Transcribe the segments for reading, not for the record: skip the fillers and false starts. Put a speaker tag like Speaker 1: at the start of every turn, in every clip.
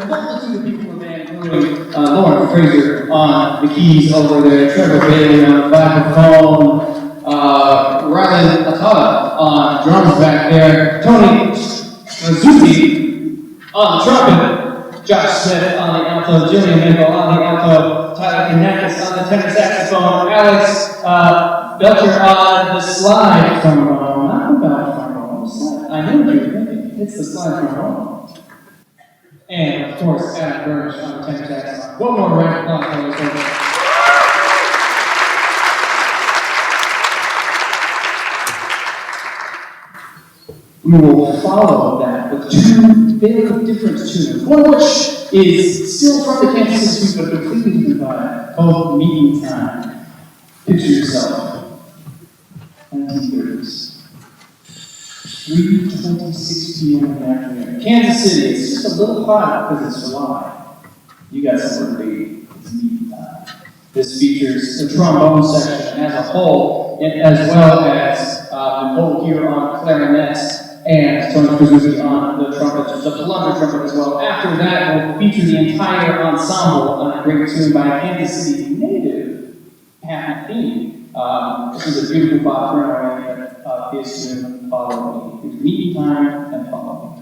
Speaker 1: multitude of people in the band, including Lauren Fraser on the keys over there, Trevor Bailey on the vibraphone, Rylan Atala on drums back there, Tony Suzuki on the trumpet, Josh Smith on the alto, Jillian Nickel on the alto, Tyler Kanakis on the tenor saxophone, Alex Belcher on the slide trombone, not the bell trombone, the slide. I know what you're thinking, it's the slide trombone. And of course, Adam Burnish on the tenor saxophone. One more round of applause for those folks. We will follow that with two very different tunes, one of which is still from the Kansas City Suite, but a completely different vibe, called Meeting Time. Picture yourself, 1930s, 3:26 p.m. in the afternoon. Kansas City, it's just a little hot because it's July. You got somewhere to be, it's Meeting Time. This features the trombone section as a whole, as well as Nicole here on clarinets, and Tony Suzuki on the trumpet, the plunger trumpet as well. After that, we'll feature the entire ensemble on a great tune by Kansas City native Pat McPhee. This is a beautiful Bob Turner arrangement of his tune, Follow Me. It's Meeting Time and Follow Me.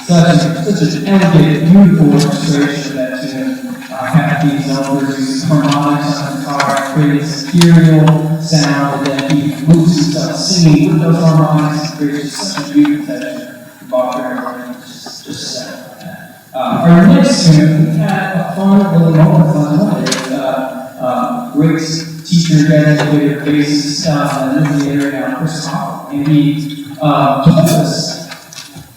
Speaker 1: such an elegant, beautiful orchestration that have these elders use harmonics on the guitar, create this ethereal sound, and then he moves himself singing with those harmonics and creates such a beautiful texture. Bach just set like that. Our next tune, we had a fun little moment last night. Rick's teacher, dedicated bassist, and in the area now, Chris Hopper, and he told us,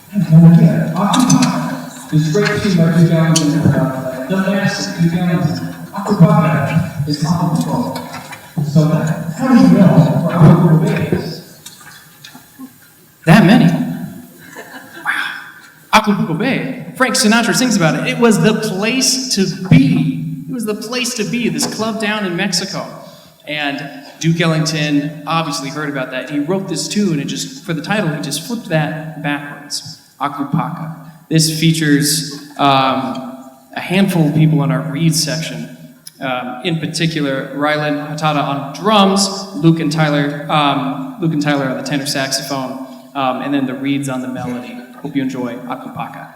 Speaker 1: I have no idea, Occupy. This great tune by Duke Ellington, don't ask Duke Ellington, Occupy is Acapulco. So how do you know where Acapulco is?
Speaker 2: That many? Wow. Acapulco Bay. Frank Sinatra sings about it. It was the place to be. It was the place to be, this club down in Mexico. And Duke Ellington obviously heard about that. He wrote this tune, and just for the title, he just flipped that backwards. Acapulco. This features a handful of people in our reed section. In particular, Rylan Hatada on drums, Luke and Tyler on the tenor saxophone, and then the reeds on the melody. Hope you enjoy Acapulco.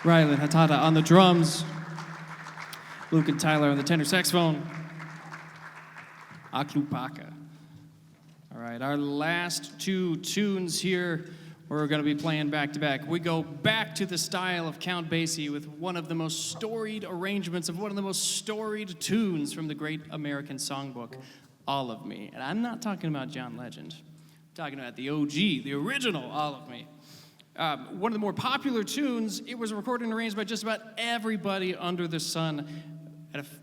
Speaker 2: Rylan Hatata on the drums. Luke and Tyler on the tenor saxophone. Aklupaka. All right, our last two tunes here, we're going to be playing back to back. We go back to the style of Count Basie with one of the most storied arrangements of one of the most storied tunes from the Great American Songbook, All of Me. And I'm not talking about John Legend. I'm talking about the OG, the original All of Me. One of the more popular tunes, it was recorded and arranged by just about everybody under the sun.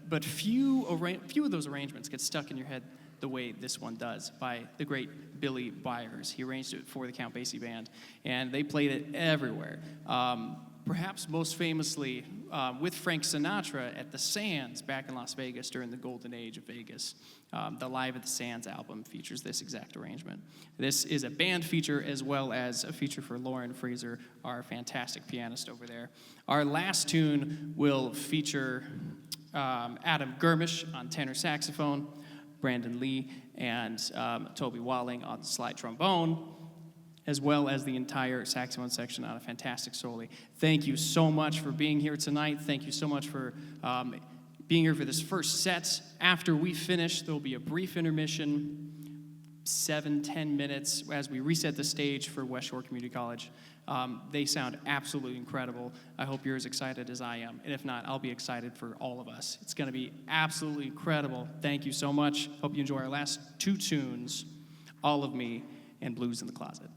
Speaker 2: But few of those arrangements get stuck in your head the way this one does by the great Billy Byers. He arranged it for the Count Basie Band, and they played it everywhere. Perhaps most famously with Frank Sinatra at the Sands back in Las Vegas during the golden age of Vegas. The Live at the Sands album features this exact arrangement. This is a band feature as well as a feature for Lauren Fraser, our fantastic pianist over there. Our last tune will feature Adam Germish on tenor saxophone, Brandon Lee and Toby Walling on slide trombone, as well as the entire saxophone section on a fantastic solo. Thank you so much for being here tonight. Thank you so much for being here for this first set. After we finish, there will be a brief intermission, 7-10 minutes, as we reset the stage for West Shore Community College. They sound absolutely incredible. I hope you're as excited as I am. And if not, I'll be excited for all of us. It's going to be absolutely incredible. Thank you so much. Hope you enjoy our last two tunes, All of Me and Blues in the Closet.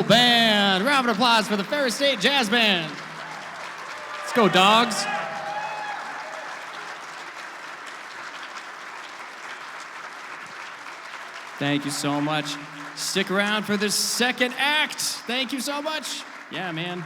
Speaker 2: Band. Round of applause for the Ferris State Jazz Band. Let's go, dogs. Thank you so much. Stick around for the second act. Thank you so much. Yeah, man.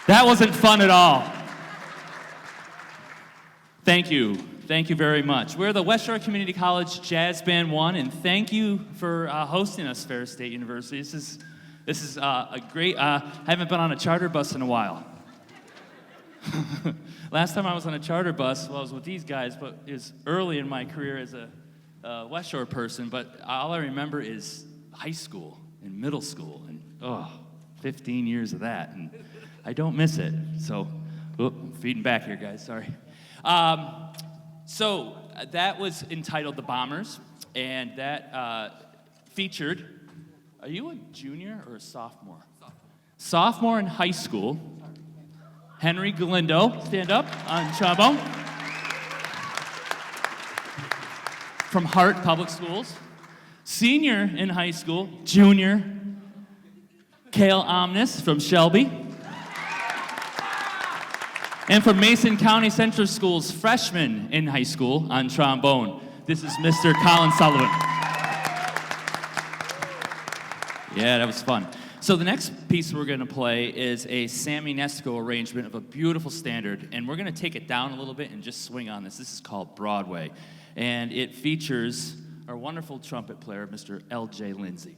Speaker 3: That wasn't fun at all. Thank you. Thank you very much. We're the West Shore Community College Jazz Band 1, and thank you for hosting us, Ferris State University. This is a great, I haven't been on a charter bus in a while. Last time I was on a charter bus, well, I was with these guys, but it was early in my career as a West Shore person, but all I remember is high school and middle school, and 15 years of that, and I don't miss it. So, I'm feeding back here, guys, sorry. So that was entitled The Bombers, and that featured, are you a junior or a sophomore? Sophomore in high school. Henry Galindo, stand up, on trombone. From Hart Public Schools. Senior in high school, junior, Kale Omnis from Shelby. And from Mason County Central School's freshman in high school on trombone, this is Mr. Colin Sullivan. Yeah, that was fun. So the next piece we're going to play is a Sammy Nesco arrangement of a beautiful standard, and we're going to take it down a little bit and just swing on this. This is called Broadway, and it features our wonderful trumpet player, Mr. L.J. Lindsay.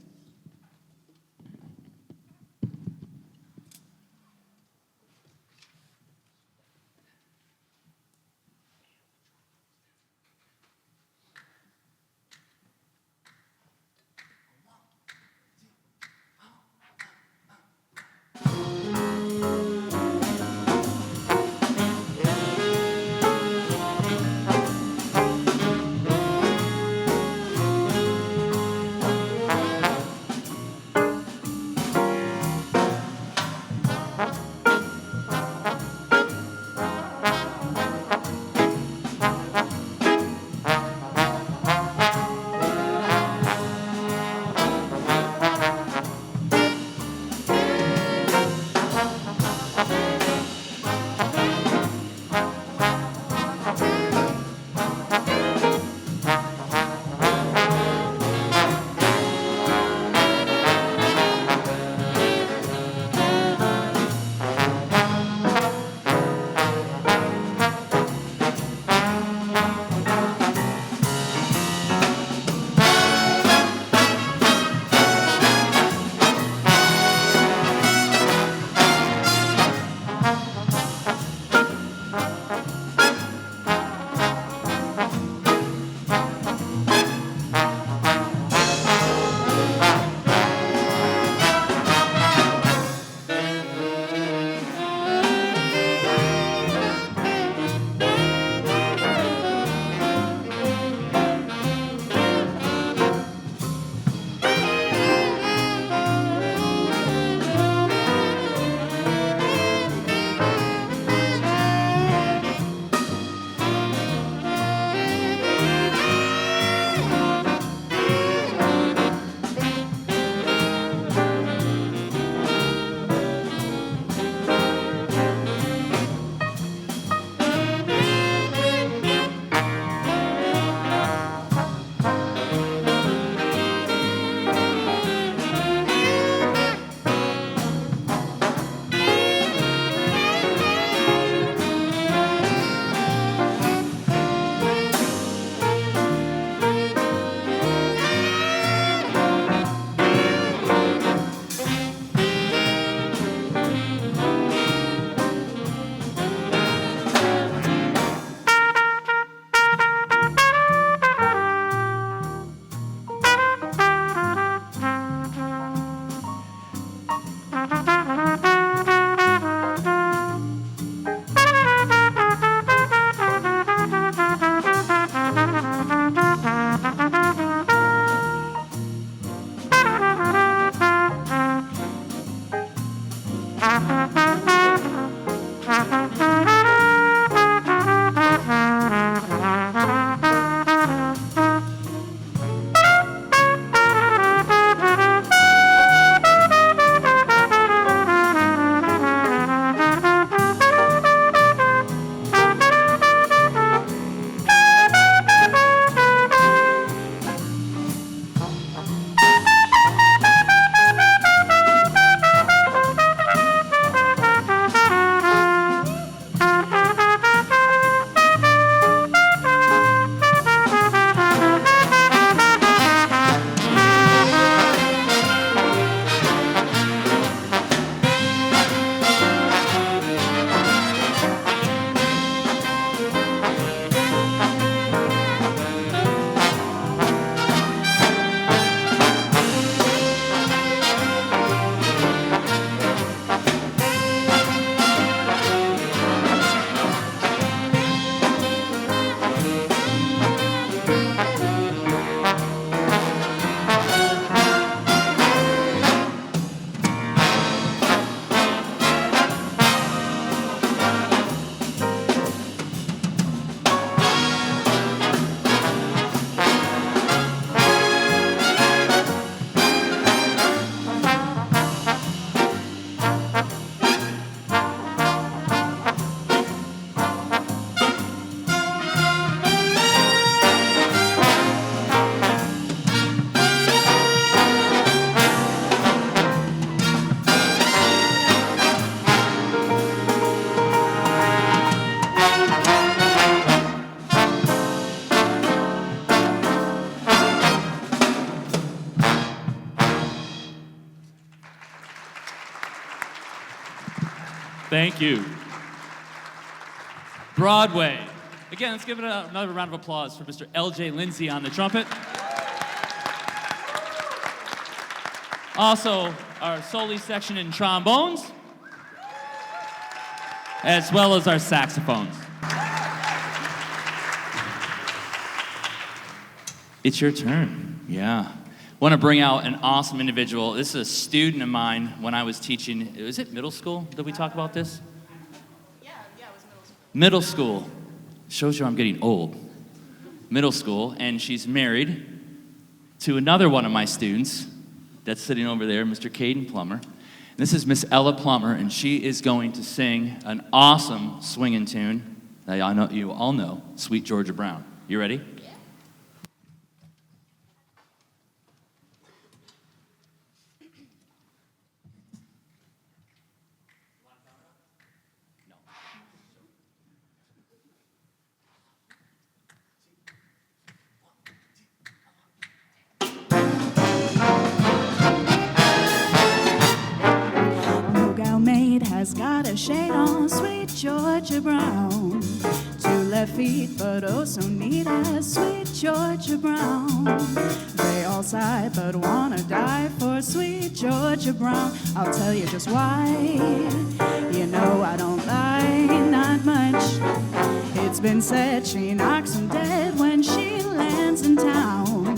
Speaker 3: Thank you. Broadway. Again, let's give it another round of applause for Mr. L.J. Lindsay on the trumpet. Also, our solo section in trombones, as well as our saxophones. It's your turn. Yeah. Want to bring out an awesome individual. This is a student of mine when I was teaching. Was it middle school? Did we talk about this?
Speaker 4: Yeah, it was middle school.
Speaker 3: Middle school. Shows you I'm getting old. Middle school, and she's married to another one of my students that's sitting over there, Mr. Caden Plummer. This is Miss Ella Plummer, and she is going to sing an awesome swinging tune that I know you all know, Sweet Georgia Brown. You ready?
Speaker 4: Has got a shade on, sweet Georgia Brown. 2 left feet, but oh so neat as sweet Georgia Brown. They all sigh, but wanna die for sweet Georgia Brown. I'll tell you just why. You know I don't lie, not much. It's been said she knocks 'em dead when she lands in town.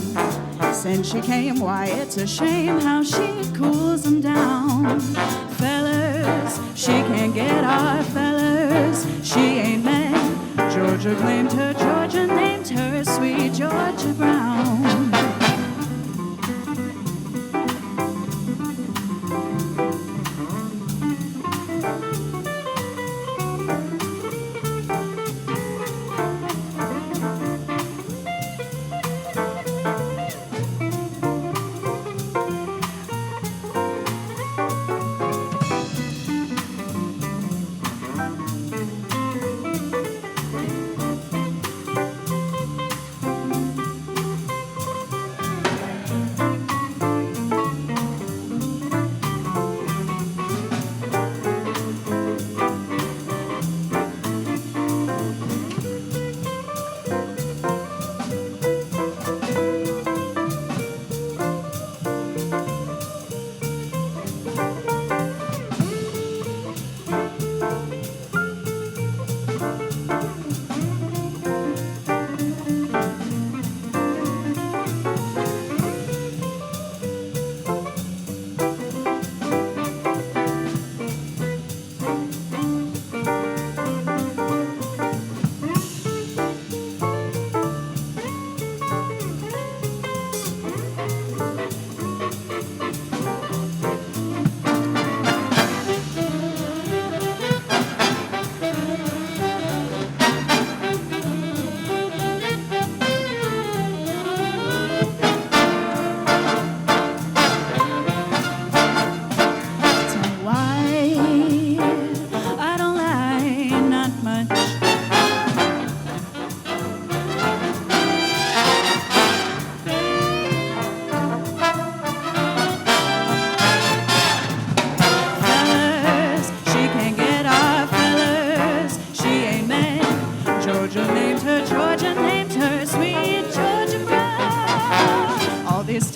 Speaker 4: Since she came, why it's a shame how she cools 'em down. Fellas, she can't get our fellas. She ain't met. Georgia claimed her, Georgia named her sweet Georgia Brown.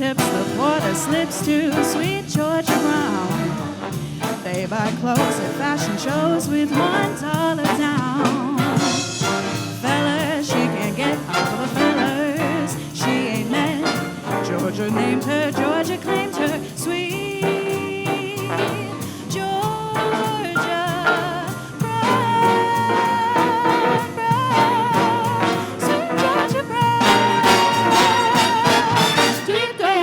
Speaker 4: tips, the water slips to sweet Georgia Brown. They buy clothes at fashion shows with $1 down. Fellas, she can't get off of the fellas. She ain't met. Georgia named her, Georgia claimed her. Sweet Georgia Brown, Brown, sweet Georgia Brown, sweet Georgia Brown.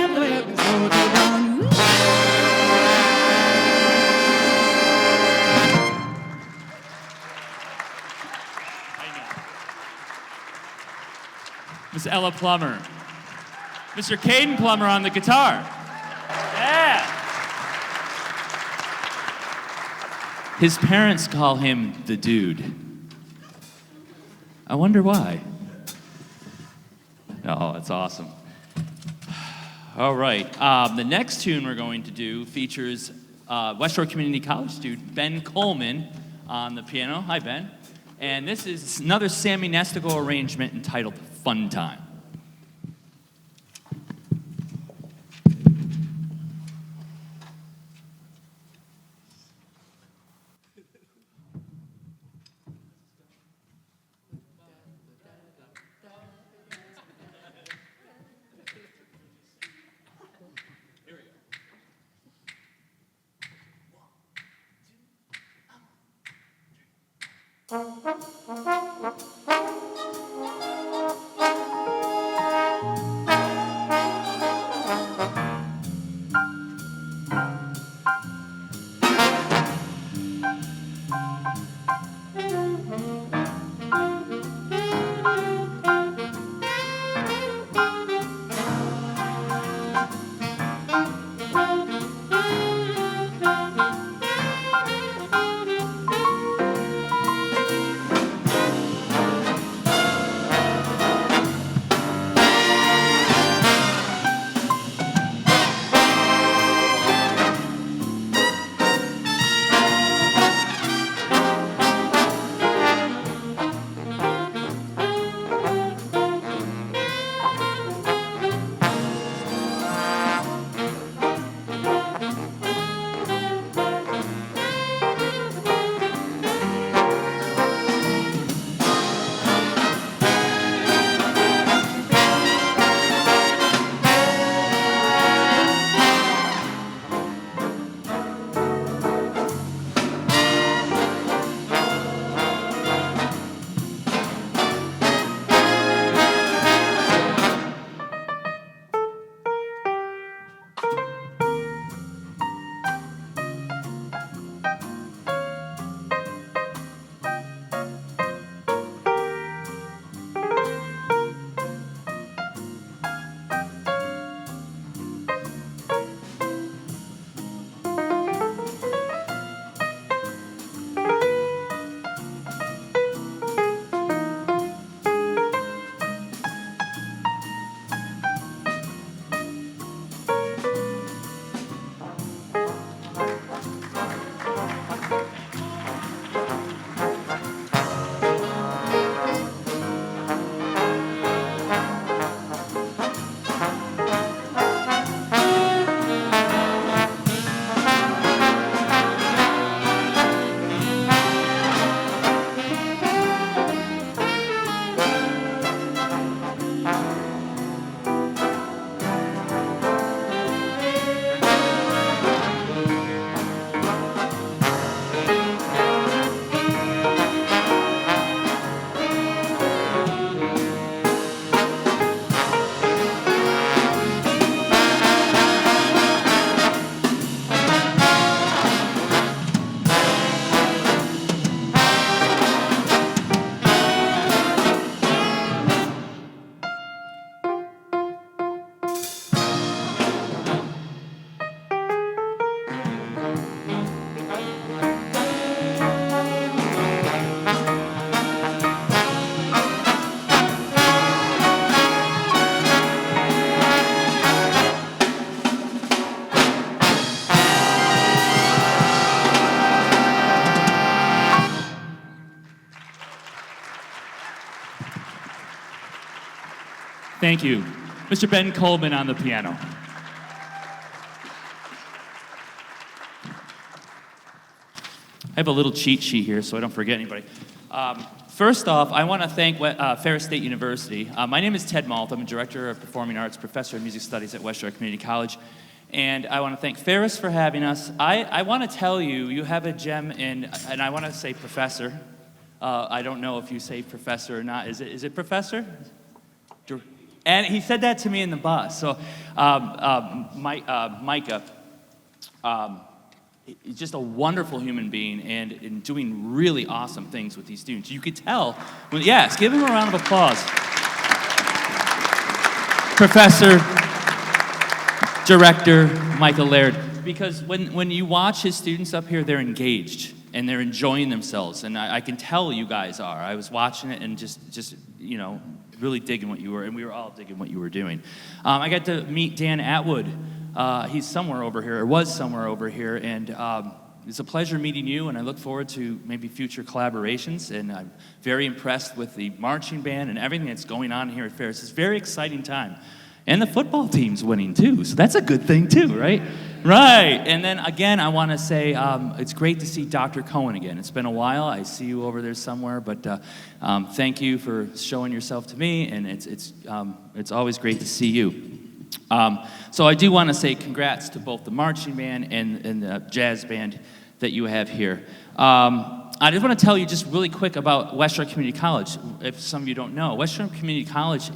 Speaker 3: Miss Ella Plummer. Mr. Caden Plummer on the guitar. Yeah. His parents call him the Dude. I wonder why. Oh, that's awesome. All right. The next tune we're going to do features West Shore Community College student Ben Coleman on the piano. Hi, Ben. And this is another Sammy Nestico arrangement entitled Fun Time. Thank you. Mr. Ben Coleman on the piano. I have a little cheat sheet here so I don't forget anybody. First off, I want to thank Ferris State University. My name is Ted Malt. I'm a director of performing arts, professor of music studies at West Shore Community College. And I want to thank Ferris for having us. I want to tell you, you have a gem in, and I want to say professor. I don't know if you say professor or not. Is it professor? And he said that to me in the bus. So Micah, he's just a wonderful human being and doing really awesome things with these students. You could tell. Yes, give him a round of applause. Professor, Director Michael Laird. Because when you watch his students up here, they're engaged and they're enjoying themselves. And I can tell you guys are. I was watching it and just you know, really digging what you were, and we were all digging what you were doing. I got to meet Dan Atwood. He's somewhere over here, or was somewhere over here, and it's a pleasure meeting you, and I look forward to maybe future collaborations. And I'm very impressed with the marching band and everything that's going on here at Ferris. It's a very exciting time. And the football team's winning too, so that's a good thing too, right? Right. And then again, I want to say it's great to see Dr. Cohen again. It's been a while. I see you over there somewhere, but thank you for showing yourself to me, and it's always great to see you. So I do want to say congrats to both the marching band and the jazz band that you have here. I just want to tell you just really quick about West Shore Community College. If some of you don't know, West Shore Community College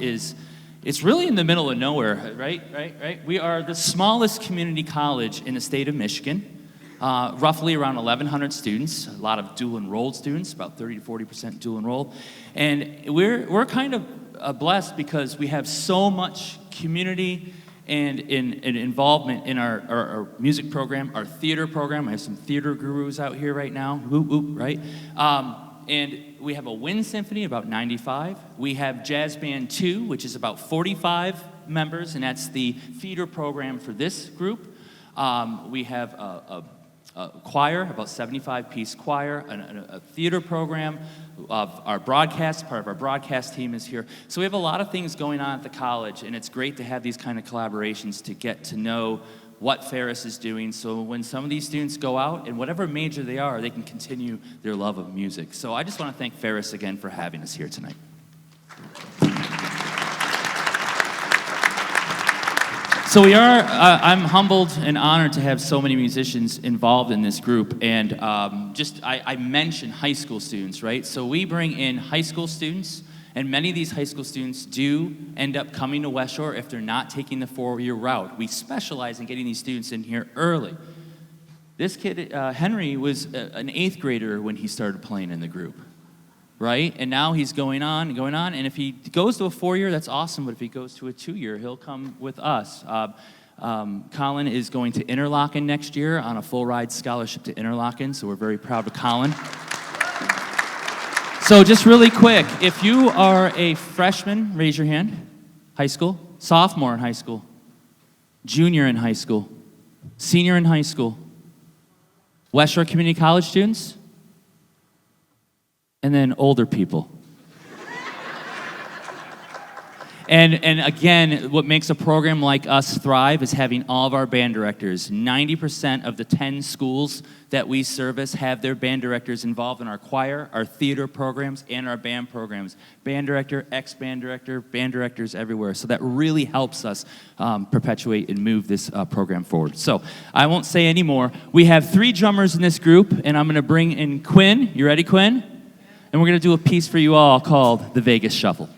Speaker 3: it's really in the middle of nowhere, right? We are the smallest community college in the state of Michigan, roughly around 1,100 students, a lot of dual enrolled students, about 30 to 40% dual enrolled. And we're kind of blessed because we have so much community and involvement in our music program, our theater program. I have some theater gurus out here right now, whoop, whoop, right? And we have a wind symphony, about 95. We have Jazz Band 2, which is about 45 members, and that's the feeder program for this group. We have a choir, about 75-piece choir, a theater program. Our broadcast, part of our broadcast team is here. So we have a lot of things going on at the college, and it's great to have these kind of collaborations to get to know what Ferris is doing, so when some of these students go out, in whatever major they are, they can continue their love of music. So I just want to thank Ferris again for having us here tonight. So I'm humbled and honored to have so many musicians involved in this group, and I mentioned high school students, right? So we bring in high school students, and many of these high school students do end up coming to West Shore if they're not taking the 4-year route. We specialize in getting these students in here early. This kid, Henry, was an 8th grader when he started playing in the group, right? And now he's going on, and if he goes to a 4-year, that's awesome, but if he goes to a 2-year, he'll come with us. Colin is going to Interlochen next year on a full-ride scholarship to Interlochen, so we're very proud of Colin. So just really quick, if you are a freshman, raise your hand. High school, sophomore in high school, junior in high school, senior in high school, West Shore Community College students, and then older people. And again, what makes a program like us thrive is having all of our band directors. 90% of the 10 schools that we service have their band directors involved in our choir, our theater programs, and our band programs. Band director, ex-band director, band directors everywhere. So that really helps us perpetuate and move this program forward. So I won't say any more. We have 3 drummers in this group, and I'm going to bring in Quinn. You ready, Quinn? And we're going to do a piece for you all called The Vegas Shuffle.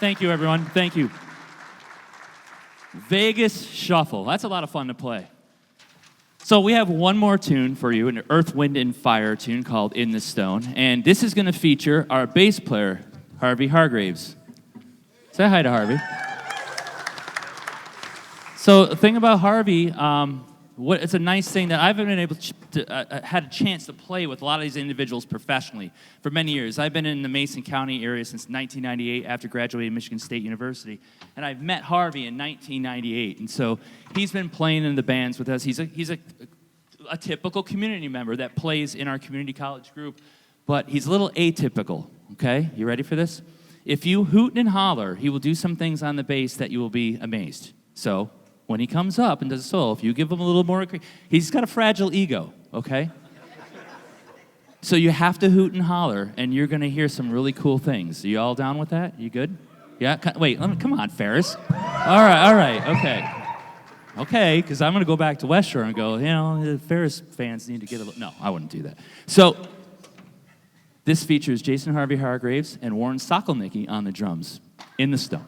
Speaker 3: Thank you, everyone. Thank you. Vegas Shuffle. That's a lot of fun to play. So we have one more tune for you, an Earth, Wind, and Fire tune called In the Stone. And this is going to feature our bass player, Harvey Hargraves. Say hi to Harvey. So the thing about Harvey, it's a nice thing that I've been able to had a chance to play with a lot of these individuals professionally for many years. I've been in the Mason County area since 1998 after graduating Michigan State University, and I've met Harvey in 1998. And so he's been playing in the bands with us. He's a typical community member that plays in our community college group, but he's a little atypical. Okay, you ready for this? If you hoot and holler, he will do some things on the bass that you will be amazed. So when he comes up and does a solo, if you give him a little more, he's got a fragile ego, okay? So you have to hoot and holler, and you're going to hear some really cool things. Are you all down with that? You good? Yeah? Wait, come on, Ferris. All right, okay. Okay, because I'm going to go back to West Shore and go, the Ferris fans need to get a little... No, I wouldn't do that. So this features Jason Harvey Hargraves and Warren Sokolnicki on the drums, In the Stone.